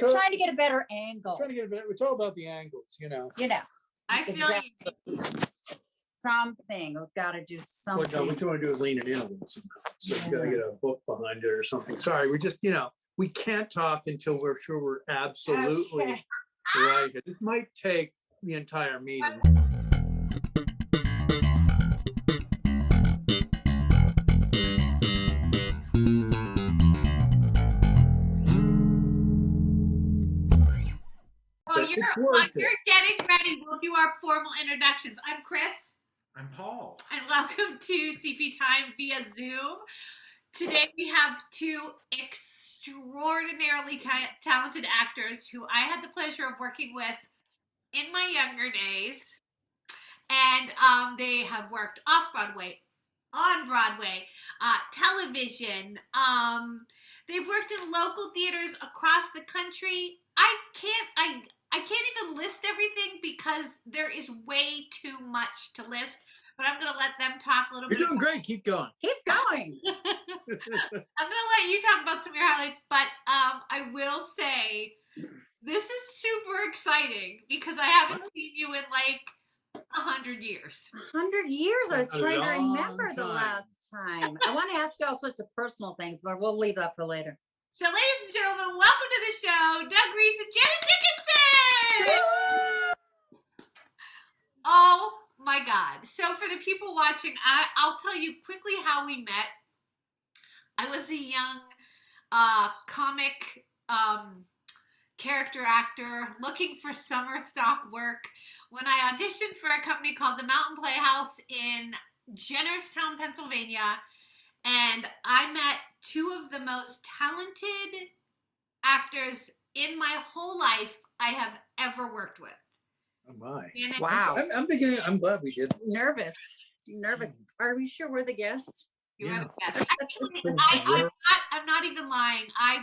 We're trying to get a better angle. Trying to get a better. It's all about the angles, you know. I feel exactly. Something. We've got to do something. What you want to do is lean it in a little somehow. So you got to get a book behind it or something. Sorry, we're just, we can't talk until we're sure we're absolutely right. It might take the entire meeting. Well, you're getting ready. We'll do our formal introductions. I'm Chris. I'm Paul. And welcome to CP Time via Zoom. Today we have two extraordinarily talented actors who I had the pleasure of working with in my younger days. And they have worked off-Broadway, on Broadway, television. They've worked in local theaters across the country. I can't even list everything because there is way too much to list, but I'm going to let them talk a little bit. You're doing great. Keep going. Keep going. I'm going to let you talk about some of your highlights, but I will say this is super exciting because I haven't seen you in like 100 years. 100 years? I was trying to remember the last time. I want to ask you all sorts of personal things, but we'll leave that for later. So, ladies and gentlemen, welcome to the show, Doug Rees and Janet Dickinson! Oh my God. So for the people watching, I'll tell you quickly how we met. I was a young comic character actor looking for summer stock work when I auditioned for a company called the Mountain Playhouse in Jennerstown, Pennsylvania. And I met two of the most talented actors in my whole life I have ever worked with. Oh my. Wow. I'm glad we did. Nervous. Are we sure we're the guests? You are the best. Actually, I'm not even lying. I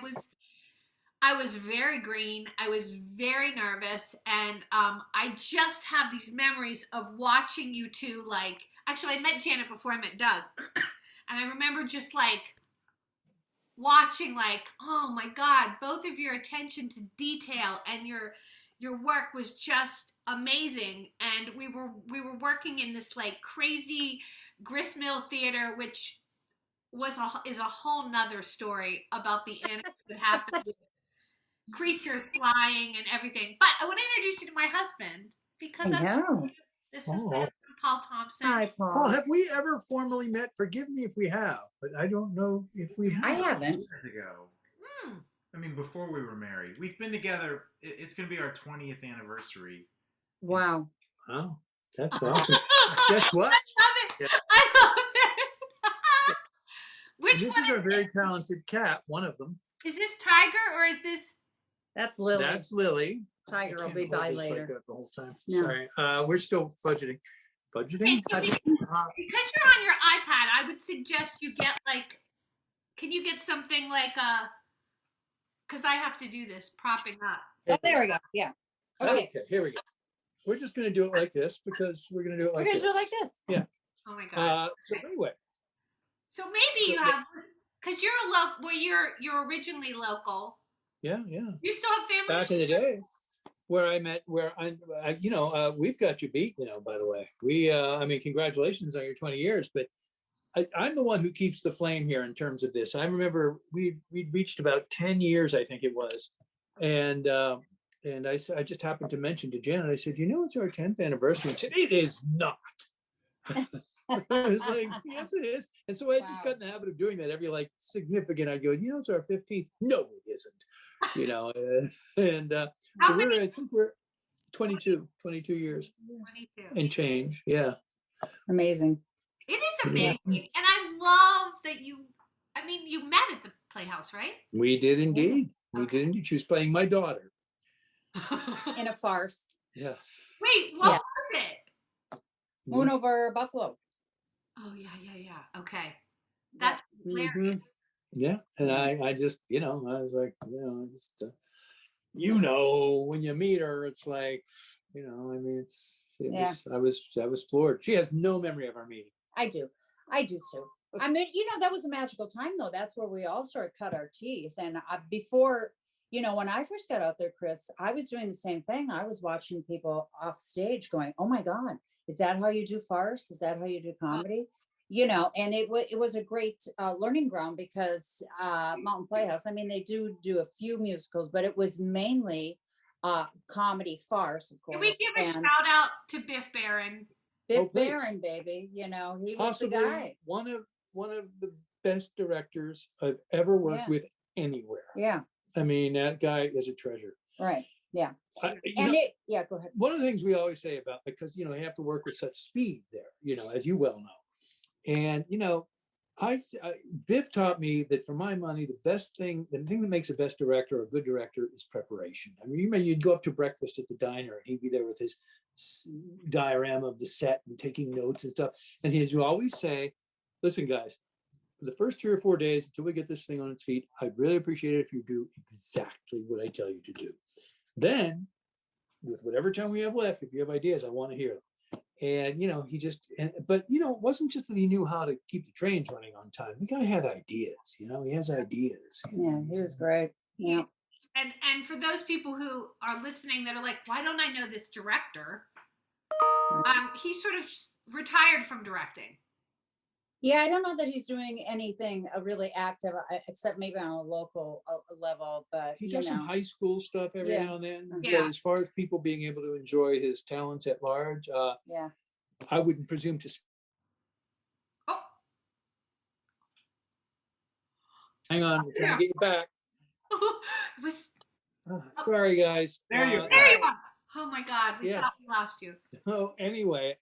was very green. I was very nervous. And I just have these memories of watching you two. Actually, I met Janet before I met Doug. And I remember just watching oh my God, both of your attention to detail and your work was just amazing. And we were working in this crazy gristmill theater, which is a whole nother story about the antics that happened with creatures flying and everything. But I want to introduce you to my husband because this is Paul Thompson. Hi, Paul. Paul, have we ever formally met? Forgive me if we have, but I don't know if we have. I haven't. Years ago. I mean, before we were married. We've been together. It's going to be our 20th anniversary. Wow. Oh, that's awesome. Guess what? I love it. I love it. Which this one is our very talented cat, one of them. Is this Tiger or is this? That's Lily. That's Lily. Tiger will be by later. Like that the whole time. No. Sorry. We're still fudgeting. Because you're on your iPad, I would suggest you get can you get something because I have to do this propping up. Oh, there we go. Yeah. Okay, here we go. We're just going to do it like this because we're going to do it like this. We're going to do it like this. Yeah. Oh my God. So anyway. So maybe you have, because you're you're originally local. Yeah. You still have family? Back in the day. We've got you beat, by the way. Congratulations on your 20 years, but I'm the one who keeps the flame here in terms of this. I remember we'd reached about 10 years, I think it was. And I just happened to mention to Janet, I said, it's our 10th anniversary. She said, it is not. I was like, yes, it is. And so I just got in the habit of doing that every significant. I'd go, it's our 15th. No, it isn't. I think we're 22 years 22 and change. Yeah. Amazing. It is amazing. And I love that you met at the Playhouse, right? We did indeed. We did indeed. She was playing my daughter. In a farce. Yeah. Wait, what was it? Moon Over Buffalo. Oh, yeah. Okay. That's hilarious. Yeah. And I just, I was like, when you meet her, it's like, I was floored. She has no memory of our meeting. I do too. I mean, that was a magical time though. That's where we all sort of cut our teeth. And before, you know, when I first got out there, Chris, I was doing the same thing. I was watching people off stage going, oh my God, is that how you do farce? Is that how you do comedy? You know, and it was a great learning ground because Mountain Playhouse, I mean, they do a few musicals, but it was mainly comedy farce, of course. Can we give a and shout out to Biff Barron? Biff please. Barron, baby, you know, he was the Possibly guy. one of the best directors I've ever worked with anywhere. Yeah. I mean, that guy is a treasure. Right. Yeah. You know, yeah, go ahead. one of the things we always say about, because, you know, you have to work with such speed there, you know, as you well know. And, you know, Biff taught me that for my money, the thing that makes a best director or a good director is preparation. I mean, you remember you'd go up to breakfast at the diner and he'd be there with his diorama of the set and taking notes and stuff. And he'd always say, listen, guys, for the first 3 or 4 days until we get this thing on its feet, I'd really appreciate it if you do exactly what I tell you to do. Then, with whatever time we have left, if you have ideas, I want to hear them. And, you know, but, you know, it wasn't just that he knew how to keep the trains running on time. The guy had ideas, you know, he has ideas. Yeah, he was great. Yeah. And for those people who are listening that are like, why don't I know this director? He sort of retired from directing. Yeah, I don't know that he's doing anything really active, except maybe on a local level. But he does some high school stuff every now and then. Yeah. But as far as people being able to enjoy his talents at large, I wouldn't presume to. Oh, Hang on, we're trying to get you back. it was. Sorry, guys. There you are. Oh my God, we thought we lost you. Oh, anyway,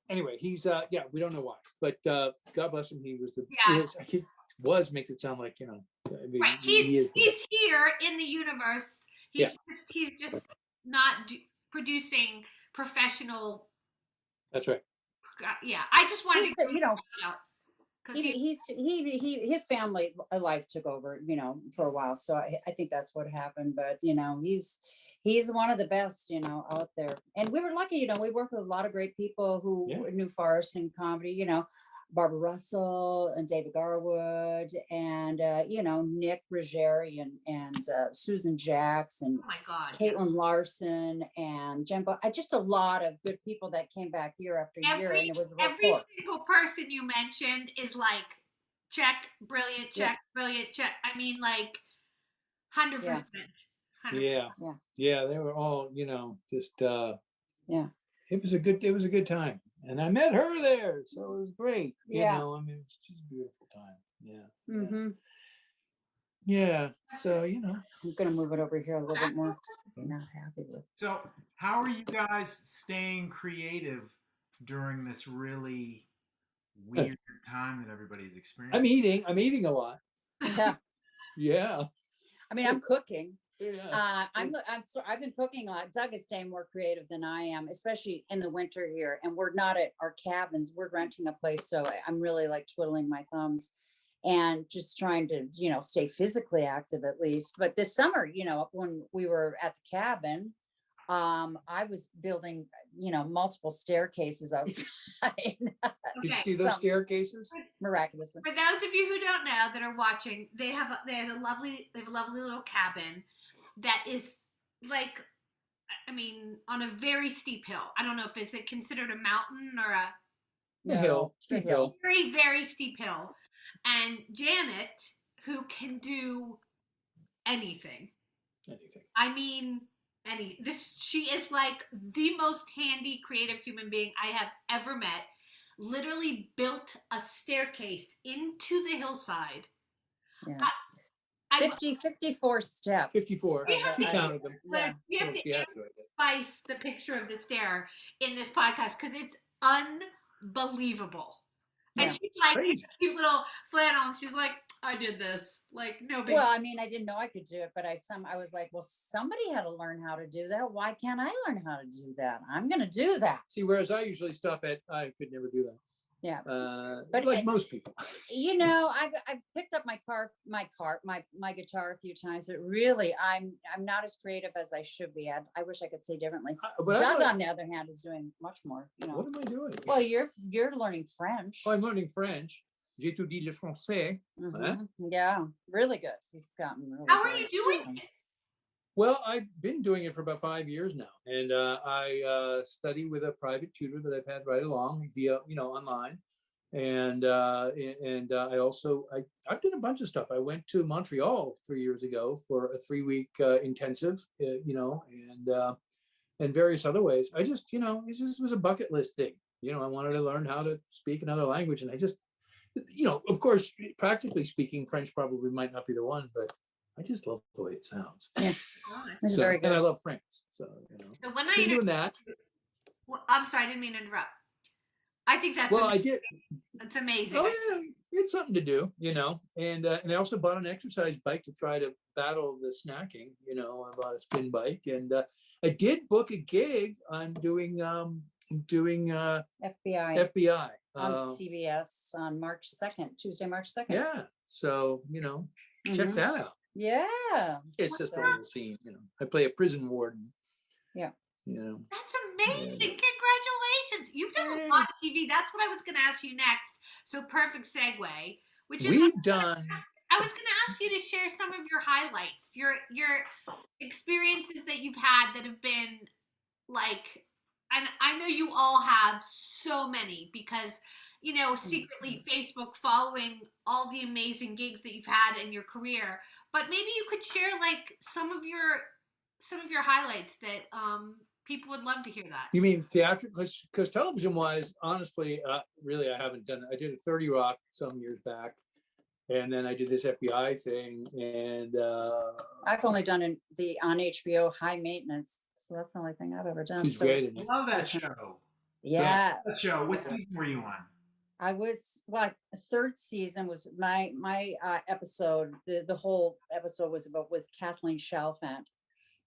anyway, he's we don't know why, but God bless him. He was makes it sound like, you know, I mean, right. He's here in the universe. He's just not producing professional. That's right. Yeah, I just wanted to, you know, because his family life took over, you know, for a while. So I think that's what happened. But, you know, he's one of the best, you know, out there. And we were lucky, you know, we worked with a lot of great people who knew farce and comedy, you know, Barbara Russell and David Garwood and, you know, Nick Ruggieri and Susan Jacks and Caitlin Larson and Jen just a lot of good people that came back year after year. And it was every single person you mentioned is like, check, brilliant, check, brilliant, check. I mean, like 100%. Yeah, they were all, you know, just it was a good time, and I met her there, so it was great. You know, I mean, it's just a beautiful time. So, you know, I'm gonna move it over here a little bit more. I'm not happy with. So how are you guys staying creative during this really weird time that everybody's experiencing? I'm eating a lot. Yeah. I mean, I'm cooking. Yeah. I've been cooking a lot. Doug is staying more creative than I am, especially in the winter here. And we're not at our cabins. We're renting a place. So I'm really like twiddling my thumbs and just trying to, you know, stay physically active at least. But this summer, you know, when we were at the cabin, I was building, you know, multiple staircases outside. Did you see those staircases? Miraculously. For those of you who don't know that are watching, they have a lovely little cabin that is like, I mean, on a very steep hill. I don't know if it's considered a mountain or a hill. Very, very steep hill. And Janet, who can do anything. I mean, she is like the most handy, creative human being I have ever met. Literally built a staircase into the hillside. Yeah. 54 steps. 54. She counted them. You have to spice the picture of the stair in this podcast because it's unbelievable. And she's like a cute little flannel, and she's like, I did this. Like, no big. Well, I mean, I didn't know I could do it, but I was like, well, somebody had to learn how to do that. Why can't I learn how to do that? I'm going to do that. See, whereas I usually stop at, I could never do that. Yeah. But like most people. You know, I've picked up my guitar a few times. It really, I'm not as creative as I should be. I wish I could say differently. Doug, on the other hand, is doing much more. You know. What am I doing? Well, you're learning French. Oh, I'm learning French. j'étudie le français. Yeah, really good. He's gotten really How are good. you doing it? Well, I've been doing it for about 5 years now, and I study with a private tutor that I've had right along via, online, and I also I've done a bunch of stuff. I went to Montreal 3 years ago for a 3-week intensive, and various other ways. I just, it just was a bucket list thing. I wanted to learn how to speak another language, and I just, of course, practically speaking, French probably might not be the one, but I just love the way it sounds. Yeah. Oh, very good. And I love France. So, So when been doing that. Well, I'm sorry, I didn't mean to interrupt. I think that's Well, amazing. I did. It's amazing. Oh, yeah. It's something to do, and I also bought an exercise bike to try to battle the snacking. I bought a spin bike, and I did book a gig. I'm doing FBI On CBS on March 2nd, Tuesday, March 2nd. Yeah, so check that out. Yeah. It's just a little scene. I play a prison warden. Yeah. That's amazing. Congratulations. You've done a lot of TV. That's what I was going to ask you next. So perfect segue, which is We've done. I was going to ask you to share some of your highlights, your experiences that you've had that have been like, and I know you all have so many because, secretly Facebook following all the amazing gigs that you've had in your career, but maybe you could share like some of your highlights that people would love to hear that. You mean theatrical? Because television-wise, honestly, really, I haven't done it. I did a 30 Rock some years back, and then I did this FBI thing, and I've only done on HBO High Maintenance, so that's the only thing I've ever done. She's great in it. I love that show. Yeah. That show. What season were you on? I was third season was my episode. The whole episode was with Kathleen Chalfant,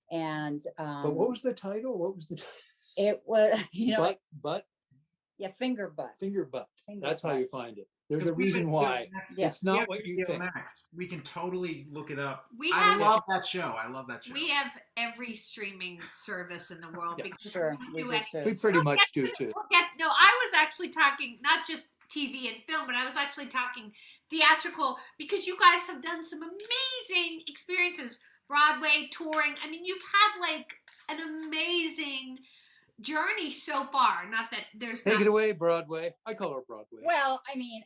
and but what was the title? What was the? It was butt. Yeah, finger butt. That's how you find it. There's a reason why. It's not what you think. Max. We can totally look it up. I love that show. We have every streaming service in the world. Because sure, we do too. We pretty much do too. No, I was actually talking not just TV and film, but I was actually talking theatrical because you guys have done some amazing experiences, Broadway touring. I mean, you've had like an amazing journey so far. Not that there's Take it away, Broadway. I call her Broadway. Well, I mean,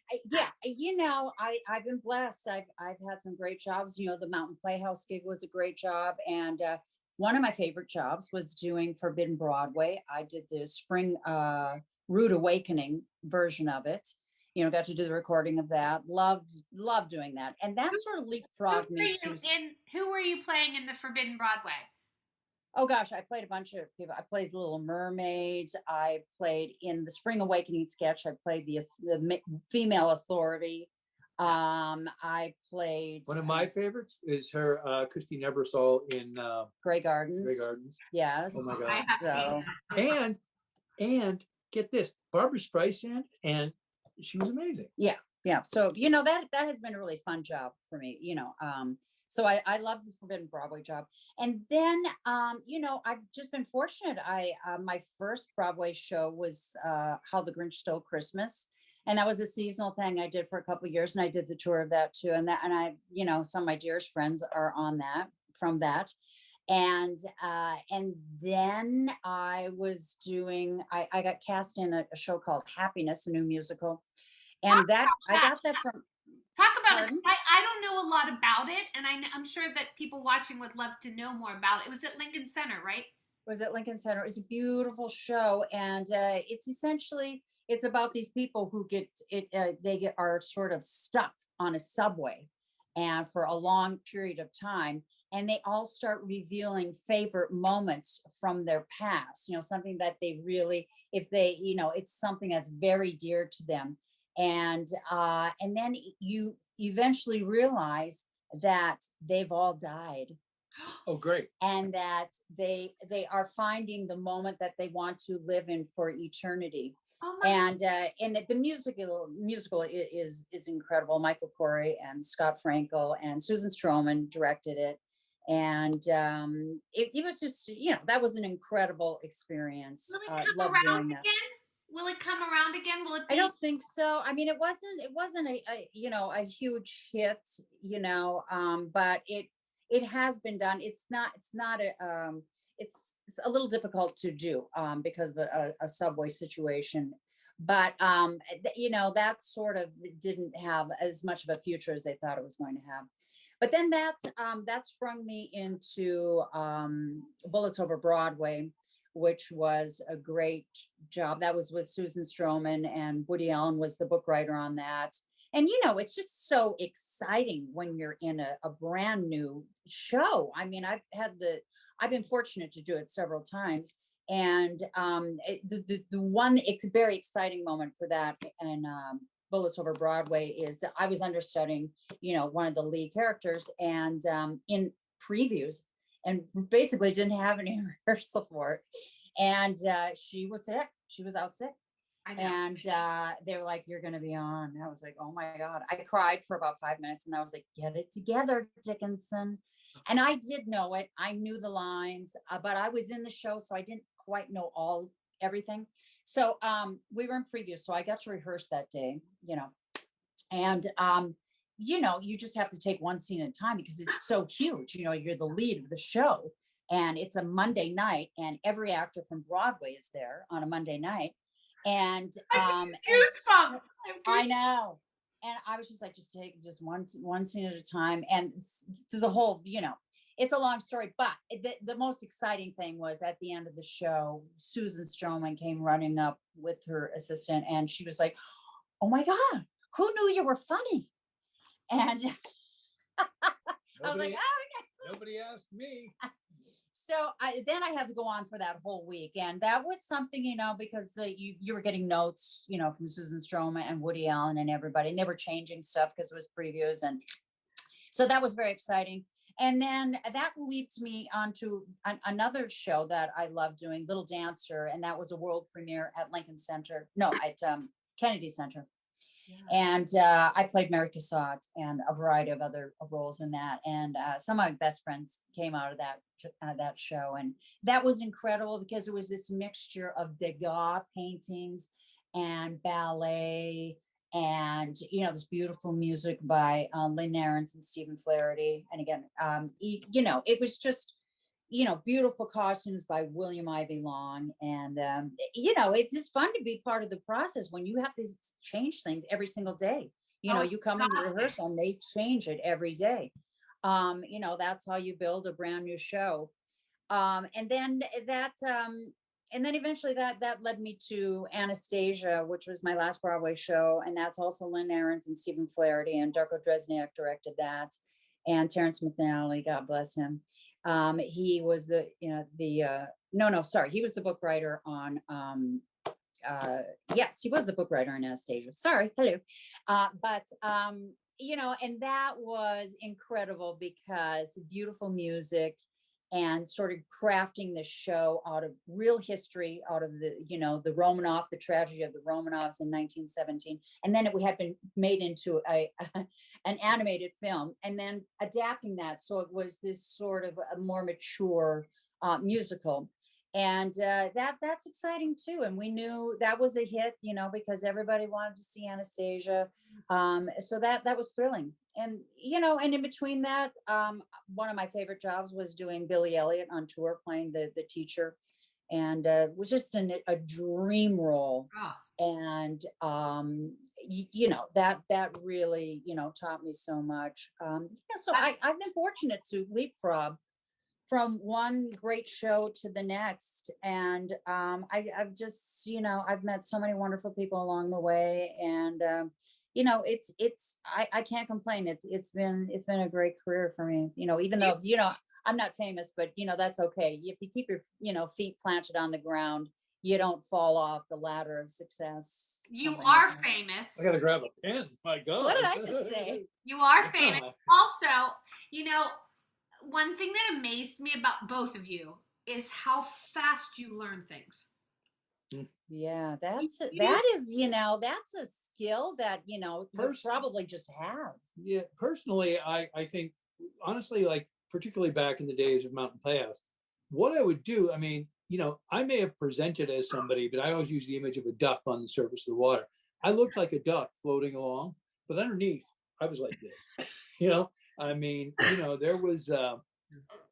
I've been blessed. I've had some great jobs. The Mountain Playhouse gig was a great job, and one of my favorite jobs was doing Forbidden Broadway. I did the spring Rude Awakening version of it. Got to do the recording of that. Loved doing that, and that sort of leapfrogged me to. Who were you playing in the Forbidden Broadway? Oh gosh, I played a bunch of people. I played Little Mermaids. I played in the Spring Awakening sketch. I played the female authority. I played. One of my favorites is her Christine Ebersol in Grey Gardens. Yes. Oh my God. So and get this, Barbara Streisand, and she was amazing. Yeah. So that has been a really fun job for me. So I love the Forbidden Broadway job. And then, I've just been fortunate. My first Broadway show was How the Grinch Stole Christmas. And that was a seasonal thing I did for a couple of years. And I did the tour of that too. And I, some of my dearest friends are on that, from that. And then I was doing, I got cast in a show called Happiness, a new musical. And I got that from. Talk about it. I don't know a lot about it, and I'm sure that people watching would love to know more about it. It was at Lincoln Center, right? It was at Lincoln Center. It's a beautiful show, and it's about these people who are sort of stuck on a subway, and for a long period of time, and they all start revealing favorite moments from their past. Something that they really, it's something that's very dear to them. And then you eventually realize that they've all died. Oh, great. And that they are finding the moment that they want to live in for eternity. Oh my and the musical is incredible. Michael Corey and Scott Frankel and Susan Stroman directed it. And it was just, that was an incredible experience. Loved doing that. Will it come around again? Will it be? I don't think so. I mean, it wasn't a huge hit, but it has been done. It's a little difficult to do because of a subway situation. But that sort of didn't have as much of a future as they thought it was going to have. But then that sprung me into Bullets Over Broadway, which was a great job. That was with Susan Stroman, and Woody Allen was the book writer on that. And it's just so exciting when you're in a brand new show. I mean, I've been fortunate to do it several times. And the one very exciting moment for that and Bullets Over Broadway is that I was understudying, one of the lead characters, and in previews, and basically didn't have any rehearsal for it. And she was sick. She was out sick. I know. And they were like, "You're going to be on." I was like, "Oh my God." I cried for about 5 minutes, and I was like, "Get it together, Dickinson." And I did know it. I knew the lines, but I was in the show, so I didn't quite know everything. So we were in preview, so I got to rehearse that day, and you just have to take one scene at a time because it's so huge. You're the lead of the show, and it's a Monday night, and every actor from Broadway is there on a Monday night. And goosebumps. I know. And I was just like, just take one scene at a time. And there's a whole, it's a long story, but the most exciting thing was at the end of the show, Susan Stroman came running up with her assistant, and she was like, "Oh my God, who knew you were funny?" And I was like, "Oh, okay." Nobody asked me. So then I had to go on for that whole week. And that was something, because you were getting notes, from Susan Stroman and Woody Allen and everybody, and they were changing stuff because it was previews. And so that was very exciting. And then that leads me onto another show that I love doing, Little Dancer. And that was a world premiere at Kennedy Center. And I played Mary Cassatt and a variety of other roles in that. And some of my best friends came out of that show. And that was incredible because it was this mixture of Degas paintings and ballet and, this beautiful music by Lynn Ahrens and Stephen Flaherty. And again, it was just, beautiful costumes by William Ivy Long. And, it's just fun to be part of the process when you have to change things every single day. You come into rehearsal and they change it every day. That's how you build a brand new show. And then eventually that led me to Anastasia, which was my last Broadway show. And that's also Lynn Ahrens and Stephen Flaherty, and Darko Dresniak directed that. And Terrence McNally, God bless him. He was he was the book writer on, yes, he was the book writer on Anastasia. Sorry. Hello. And that was incredible because beautiful music and sort of crafting the show out of real history, out of the Romanov, the tragedy of the Romanovs in 1917. And then it had been made into an animated film, and then adapting that. So it was this sort of a more mature musical. And that's exciting too. And we knew that was a hit, because everybody wanted to see Anastasia. So that was thrilling. And, and in between that, one of my favorite jobs was doing Billy Elliot on tour, playing the teacher, and was just a dream role. And, that really, taught me so much. So I've been fortunate to leapfrog from one great show to the next. And I've just, I've met so many wonderful people along the way. And, I can't complain. It's been a great career for me, even though, I'm not famous, but that's okay. If you keep your, feet planted on the ground, you don't fall off the ladder of success. You are famous. I gotta grab a pen. My God. What did I just say? You are famous. Also, one thing that amazed me about both of you is how fast you learn things. Yeah, that is, that's a skill that, you probably just have. Yeah, personally, I think, honestly, like, particularly back in the days of Mountain Playhouse, what I would do, I mean, I may have presented as somebody, but I always use the image of a duck on the surface of the water. I looked like a duck floating along, but underneath, I was like this. There was,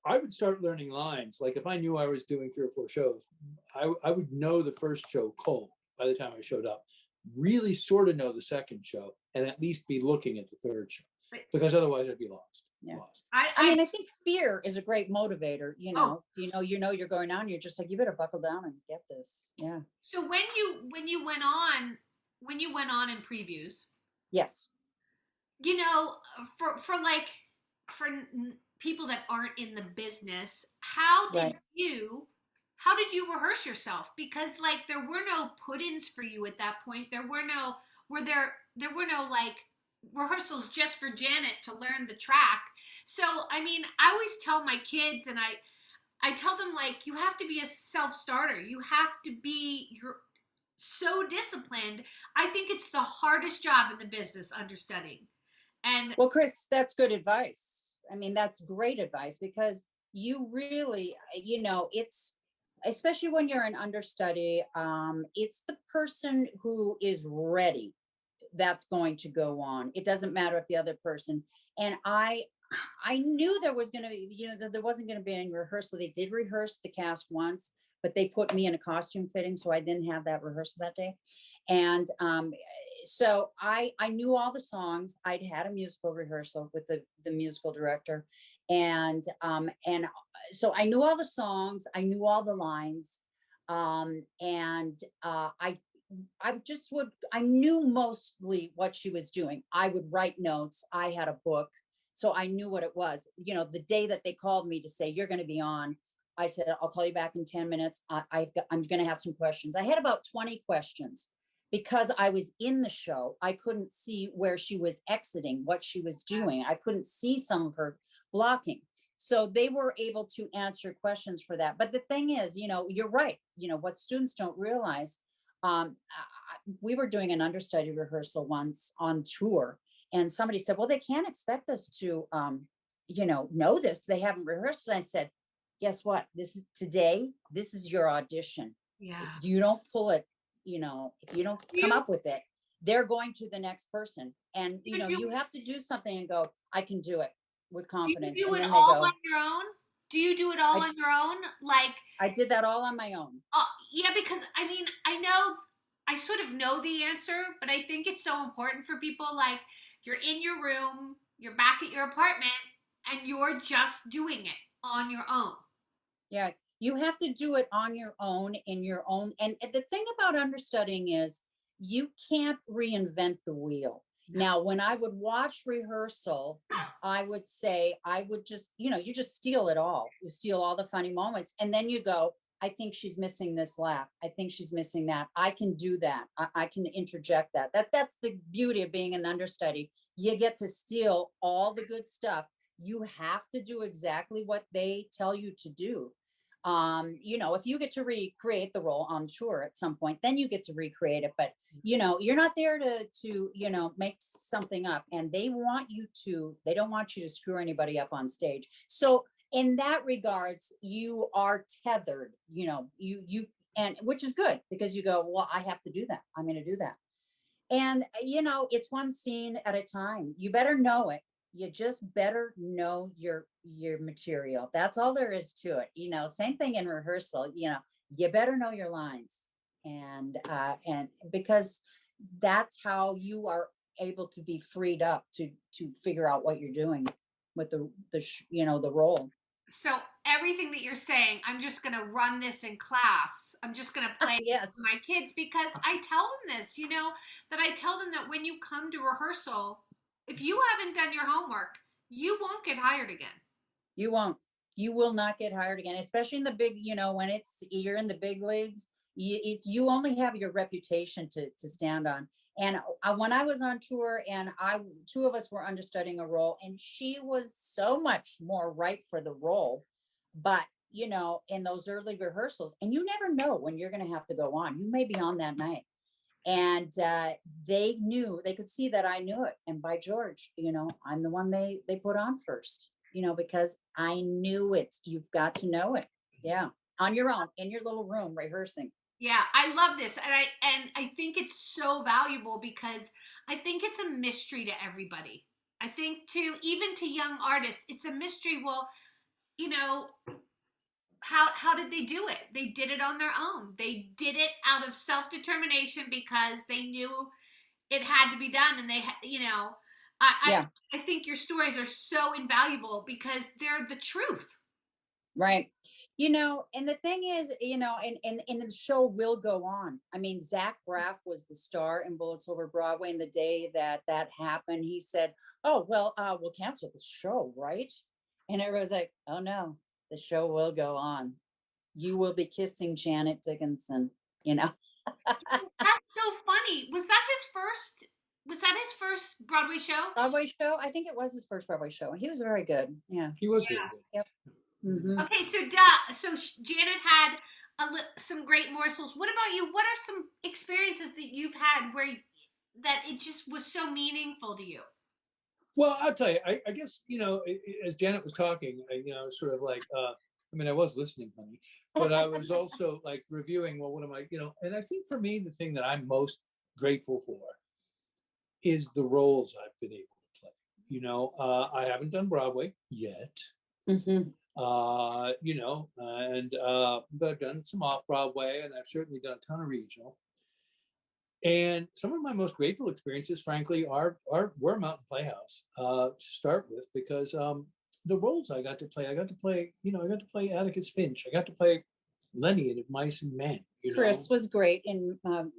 I would start learning lines. Like if I knew I was doing 3 or 4 shows, I would know the first show cold by the time I showed up, really sort of know the second show, and at least be looking at the third show, because otherwise I'd be lost. Yeah. Lost. I think fear is a great motivator. You're going on. You're just like, you better buckle down and get this. Yeah. So when you went on in previews, yes, for people that aren't in the business, how did you rehearse yourself? Because like there were no put-ins for you at that point. There were no like rehearsals just for Janet to learn the track. So I mean, I always tell my kids, and I tell them, like, you have to be a self-starter. You're so disciplined. I think it's the hardest job in the business, understudying. And well, Chris, that's good advice. I mean, that's great advice, because you really, it's, especially when you're an understudy, it's the person who is ready that's going to go on. It doesn't matter if the other person, and I knew there was going to be, there wasn't going to be any rehearsal. They did rehearse the cast once, but they put me in a costume fitting, so I didn't have that rehearsal that day. And so I knew all the songs. I'd had a musical rehearsal with the musical director, and so I knew all the songs. I knew all the lines, I knew mostly what she was doing. I would write notes. I had a book, so I knew what it was. The day that they called me to say, you're going to be on, I said, I'll call you back in 10 minutes. I'm going to have some questions. I had about 20 questions, because I was in the show. I couldn't see where she was exiting, what she was doing. I couldn't see some of her blocking. So they were able to answer questions for that. But the thing is, you're right. What students don't realize, we were doing an understudy rehearsal once on tour, and somebody said, well, they can't expect us to, know this. They haven't rehearsed. And I said, guess what? This is your audition. yeah. If you don't pull it, if you don't come up with it, they're going to the next person. And, you have to do something and go, I can do it with confidence. Do you do and it then all they go, on your own? Do you do it all on your own? Like, I did that all on my own. Yeah, because I mean, I sort of know the answer, but I think it's so important for people. Like, you're in your room, you're back at your apartment, and you're just doing it on your own. Yeah, you have to do it on your own, in your own. And the thing about understudying is you can't reinvent the wheel. Now, when I would watch rehearsal, I would say, you just steal it all. You steal all the funny moments. And then you go, I think she's missing this laugh. I think she's missing that. I can do that. I can interject that. That's the beauty of being an understudy. You get to steal all the good stuff. You have to do exactly what they tell you to do. If you get to recreate the role on tour at some point, then you get to recreate it. But, you're not there to make something up, and they don't want you to screw anybody up on stage. So in that regards, you are tethered, and which is good, because you go, well, I have to do that. I'm going to do that. And, it's one scene at a time. You better know it. You just better know your material. That's all there is to it. Same thing in rehearsal. You better know your lines, and because that's how you are able to be freed up to figure out what you're doing with the role. So everything that you're saying, I'm just going to run this in class. I'm just going to play yes. with my kids, because I tell them this, that I tell them that when you come to rehearsal, if you haven't done your homework, you won't get hired again. You won't. You will not get hired again, especially in the big, when you're in the big leagues. You only have your reputation to stand on. And when I was on tour, and two of us were understudying a role, and she was so much more right for the role, but in those early rehearsals, and you never know when you're going to have to go on. You may be on that night. And they could see that I knew it. And by George, I'm the one they put on first, because I knew it. You've got to know it. Yeah. on your own in your little room rehearsing. Yeah, I love this, and I think it's so valuable because I think it's a mystery to everybody. I think to even to young artists, it's a mystery. Well, you know, how did they do it? They did it on their own. They did it out of self-determination because they knew it had to be done, and they you know, Yeah. I think your stories are so invaluable because they're the truth. Right. You know, and the thing is, you know, and the show will go on. I mean, Zach Braff was the star in Bullets Over Broadway. And the day that that happened, he said, "Oh, well, we'll cancel the show, right?" And everyone's like, "Oh no, the show will go on. You will be kissing Janet Dickinson, you know." That's so funny. Was that his first? Was that his first Broadway show? Broadway show. I think it was his first Broadway show. He was very good. Yeah. He was Yeah. really good. Yep. Mm-hmm. Okay, so Janet had some great morsels. What about you? What are some experiences that you've had where that it just was so meaningful to you? Well, I'll tell you, I guess, you know, as Janet was talking, you know, sort of like, I mean, I was listening, honey, but I was also like reviewing, well, what am I, you know, and I think for me, the thing that I'm most grateful for is the roles I've been able to play. You know, I haven't done Broadway yet, Mm-hmm. you know, and but I've done some Off-Broadway, and I've certainly done a ton of regional. And some of my most grateful experiences, frankly, were Mountain Playhouse to start with, because the roles I got to play, you know, I got to play Atticus Finch, I got to play Lenny in Of Mice and Men. You Chris know? was great in To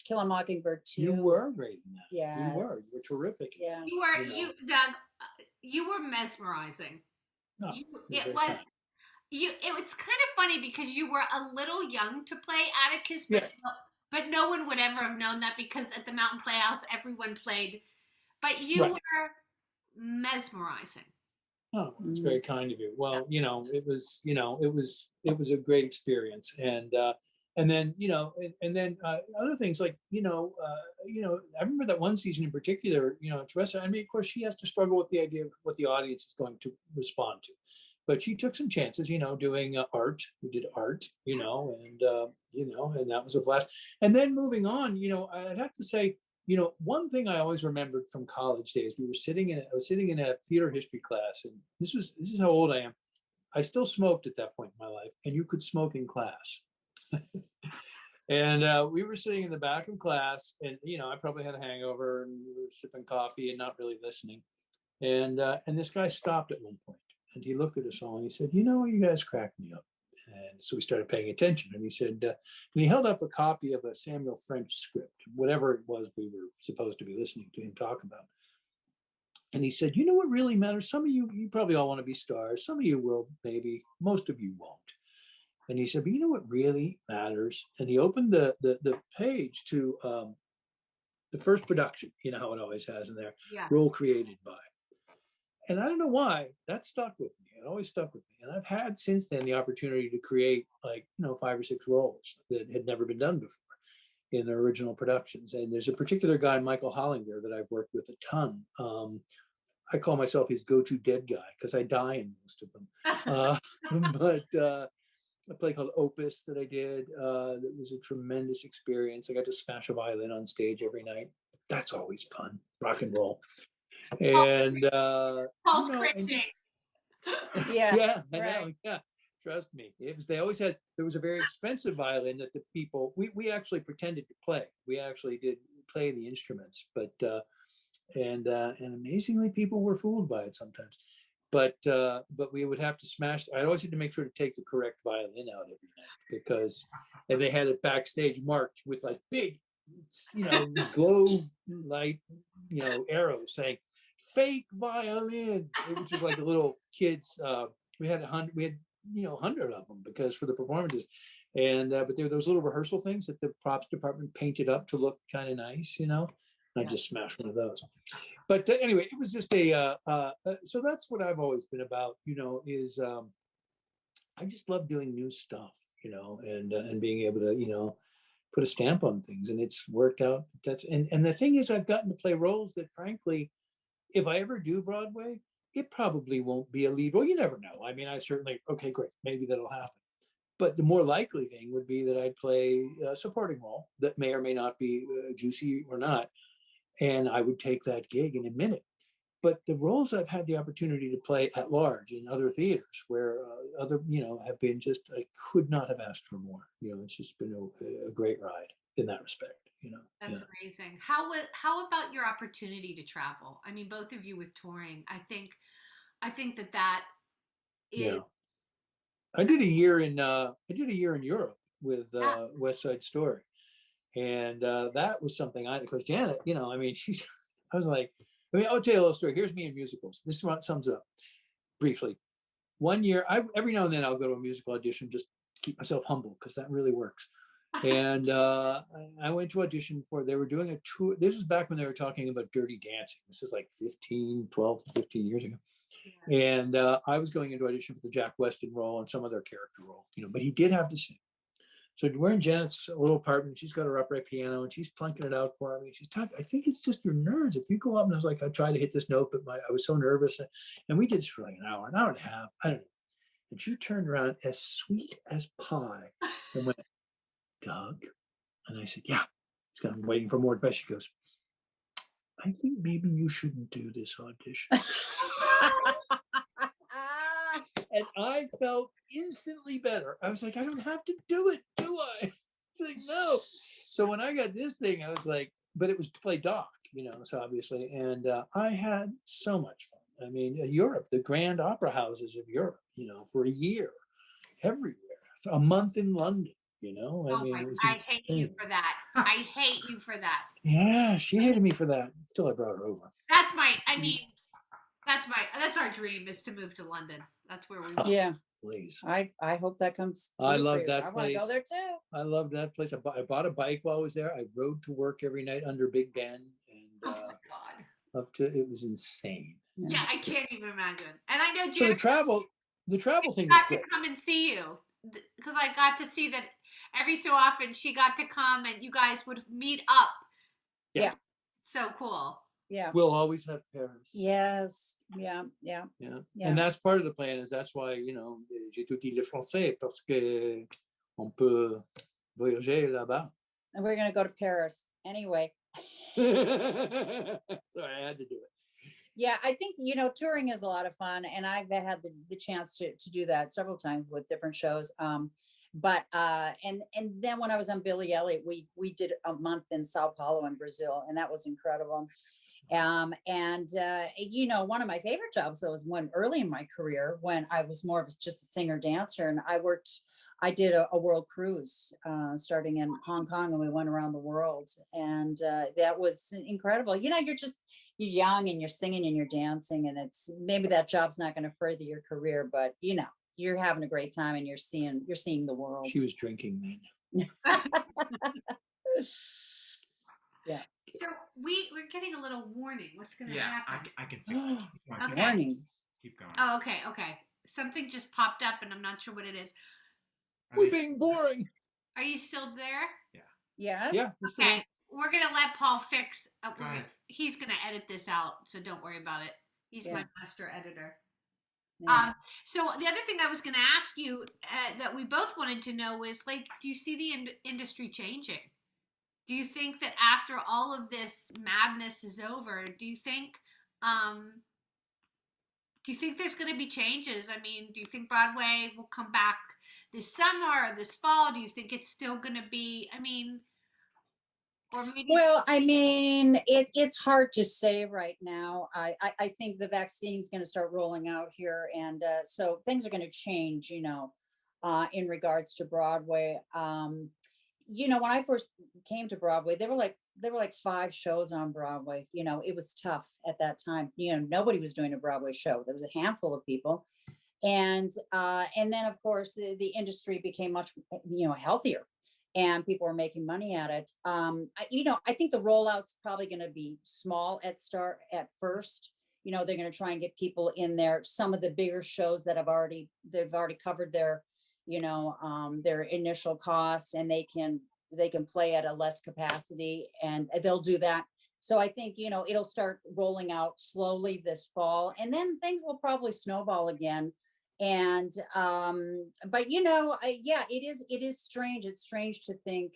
Kill a Mockingbird too. You were great in that. Yeah. You were terrific. Yeah. You were, You know. Doug, you were mesmerizing. No, It very was kind. it's kind of funny because you were a little young to play Atticus, Yeah. but no one would ever have known that because at the Mountain Playhouse everyone played. But you Right. were mesmerizing. Oh, it's very kind of you. Well, you know, it was, you know, it was a great experience, and then, you know, and then other things like, you know, I remember that one season in particular, you know, Teresa. I mean, of course, she has to struggle with the idea of what the audience is going to respond to, but she took some chances, you know, doing art. We did art, you know, and that was a blast. And then moving on, you know, I'd have to say, you know, one thing I always remembered from college days, I was sitting in a theater history class, and this is how old I am. I still smoked at that point in my life, and you could smoke in class. And we were sitting in the back of class, and you know, I probably had a hangover, and we were sipping coffee and not really listening. And this guy stopped at one point, and he looked at us all, and he said, "You know, you guys cracked me up." And so we started paying attention. And he said, and he held up a copy of a Samuel French script, whatever it was we were supposed to be listening to him talk about. And he said, "You know what really matters? Some of you probably all want to be stars. Some of you will, maybe. Most of you won't." And he said, "But you know what really matters?" And he opened the page to the first production. You know how it always has in there, Yeah. role created by. And I don't know why that stuck with me. It always stuck with me. And I've had since then the opportunity to create, like, you know, 5 or 6 roles that had never been done before in their original productions. And there's a particular guy, Michael Hollinger, that I've worked with a ton. I call myself his go-to dead guy because I die in most of them. But a play called Opus that I did, that was a tremendous experience. I got to smash a violin on stage every night. That's always fun, rock and roll. And Paul's you know, and crazy. Yeah. yeah, I right. know. Yeah, trust me. They always had. There was a very expensive violin that the people we actually pretended to play. We actually did play the instruments, but and amazingly, people were fooled by it sometimes. But we would have to smash. I always had to make sure to take the correct violin out every night because, and they had it backstage marked with like big, you know, glow light, you know, arrows saying "fake violin," which was like a little kids. We had 100. We had, you know, 100 of them because for the performances, and but there were those little rehearsal things that the props department painted up to look kind of nice, you know. And I just smashed one of those. But anyway, it was just so that's what I've always been about, you know, is I just love doing new stuff, you know, and being able to, you know, put a stamp on things, and it's worked out. And the thing is, I've gotten to play roles that, frankly, if I ever do Broadway, it probably won't be a lead role. You never know. I mean, I certainly, okay, great, maybe that'll happen. But the more likely thing would be that I'd play a supporting role that may or may not be juicy or not. And I would take that gig in a minute. But the roles I've had the opportunity to play at large in other theaters where have been just, I could not have asked for more. It's just been a great ride in that respect. That's amazing. How about your opportunity to travel? I mean, both of you with touring, I think that is. Yeah. I did a year in Europe with West Side Story. And that was something because Janet, I was like, I'll tell you a little story. Here's me in musicals. This is what sums it up briefly. One year, every now and then I'll go to a musical audition, just keep myself humble because that really works. And I went to audition they were doing a tour. This was back when they were talking about Dirty Dancing. This is like 12 to 15 years ago. Yeah. And I was going into audition for the Jack Weston role and some other character role, but he did have to sing. So we're in Janet's little apartment. She's got her upright piano and she's plunking it out for me. She's talking, I think it's just your nerves. If you go up and I was like, I tried to hit this note, but I was so nervous. And we did this for like an hour and a half. I don't know. And she turned around as sweet as pie and went, Doug? And I said, yeah. She's kind of waiting for more advice. She goes, I think maybe you shouldn't do this audition. And I felt instantly better. I was like, I don't have to do it, do I? Like, no. So when I got this thing, I was like, but it was to play Doc, so obviously. And I had so much fun. I mean, Europe, the grand opera houses of Europe, for a year, everywhere, a month in London, I hate you for that. I hate you for that. Yeah, she hated me for that until I brought her over. That's our dream is to move to London. That's where we want. Yeah. Please. I hope that comes. I love that I place. want to go there too. I love that place. I bought a bike while I was there. I rode to work every night under Big Ben. And oh my God. It was insane. Yeah, I can't even imagine. And I know so the travel thing got was great. to come and see you because I got to see that every so often she got to come and you guys would meet up. Yeah. So cool. Yeah. We'll always have Paris. Yes. Yeah. And that's part of the plan is that's why, j'ai tout dit le français parce que on peut voyager là-bas. And we're going to go to Paris anyway. Sorry, I had to do it. Yeah, I think, touring is a lot of fun. And I've had the chance to do that several times with different shows. But and then when I was on Billy Elliot, we did a month in Sao Paulo in Brazil, and that was incredible. One of my favorite jobs though was one early in my career when I was more of just a singer dancer, and I did a world cruise starting in Hong Kong, and we went around the world, and that was incredible. You're young and you're singing and you're dancing, and it's maybe that job's not going to further your career, but you're having a great time and you're seeing the world. She was drinking then. Yeah. So we're getting a little warning. What's going to happen? I can fix it. Okay. Warning. Keep going. Oh, okay. Something just popped up and I'm not sure what it is. We're being boring. Are you still there? Yeah. Yes. Yeah. Okay. We're going to let Paul fix. Go ahead. He's going to edit this out, so don't worry about it. He's my master editor. Yeah. So the other thing I was going to ask you that we both wanted to know is, do you see the industry changing? Do you think that after all of this madness is over, do you think there's going to be changes? I mean, do you think Broadway will come back this summer or this fall? Do you think it's still going to be, or maybe? Well, it's hard to say right now. I think the vaccine is going to start rolling out here. And so things are going to change, in regards to Broadway. When I first came to Broadway, there were like 5 shows on Broadway. It was tough at that time. Nobody was doing a Broadway show. There was a handful of people. And then of course the industry became much, healthier and people were making money at it. I think the rollout's probably going to be small at first. They're going to try and get people in there. Some of the bigger shows that they've already covered their initial costs, and they can play at a less capacity, and they'll do that. So I think, it'll start rolling out slowly this fall, and then things will probably snowball again And but yeah, it is strange. It's strange to think,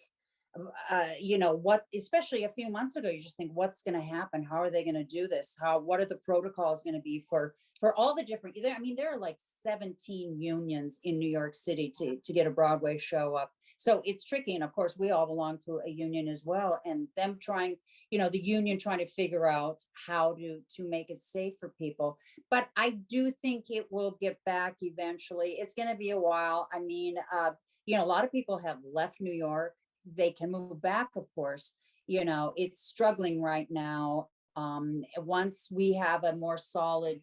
what, especially a few months ago, you just think, what's going to happen? How are they going to do this? What are the protocols going to be for all the different, I mean, there are like 17 unions in New York City to get a Broadway show up. So it's tricky. And of course, we all belong to a union as well. And them trying, the union trying to figure out how to make it safe for people. But I do think it will get back eventually. It's going to be a while. I mean, a lot of people have left New York. They can move back, of course. It's struggling right now. Once we have a more solid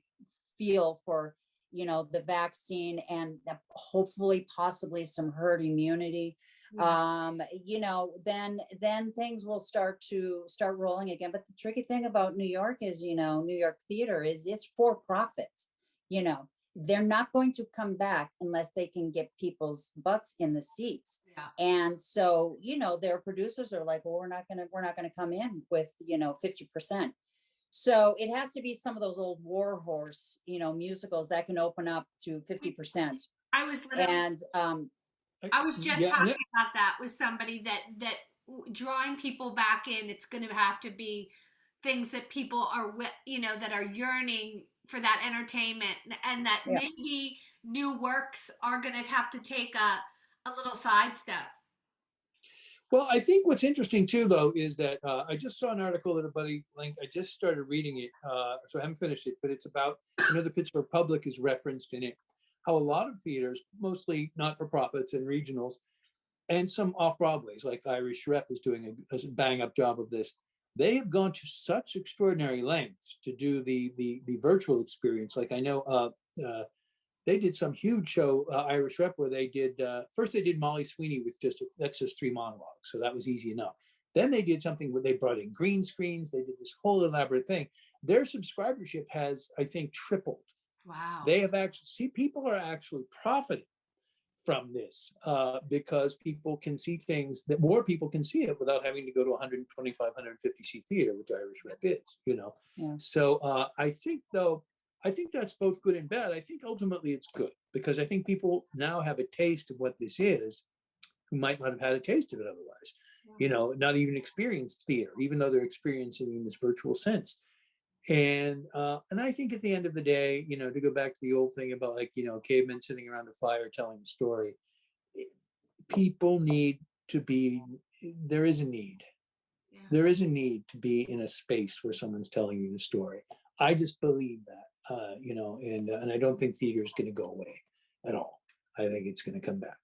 feel for, the vaccine, and hopefully possibly some herd immunity, then things will start rolling again. But the tricky thing about New York is, New York theater is, it's for profit. They're not going to come back unless they can get people's butts in the seats. Yeah. And so, their producers are like, well, we're not gonna come in with 50%. So it has to be some of those old war horse, musicals that can open up to 50%. I was literally, And I was just talking about that with somebody, that drawing people back in, it's going to have to be things that people are, that are yearning for that entertainment, and that maybe new works are going to have to take a little sidestep. Well, I think what's interesting too, though, is that I just saw an article that a buddy linked. I just started reading it, so I haven't finished it, but it's about, the Pittsburgh Public is referenced in it, how a lot of theaters, mostly not-for-profits and regionals, and some off-Broadways, like Irish Rep is doing a bang-up job of this. They have gone to such extraordinary lengths to do the virtual experience. Like I know they did some huge show, Irish Rep, where they did, first they did Molly Sweeney with that's just 3 monologues. So that was easy enough. Then they did something where they brought in green screens. They did this whole elaborate thing. Their subscribership has, I think, tripled. Wow. They have actually, people are actually profiting from this because people can see things that more people can see it without having to go to 125, 150 seat theater, which Irish Rep is, Yeah. So I think that's both good and bad. I think ultimately it's good because I think people now have a taste of what this is who might not have had a taste of it otherwise, not even experienced theater, even though they're experiencing in this virtual sense. And I think at the end of the day, to go back to the old thing about cavemen sitting around a fire telling a story, people need to be, there is a need. Yeah. There is a need to be in a space where someone's telling you the story. I just believe that, and I don't think theater is going to go away at all. I think it's going to come back.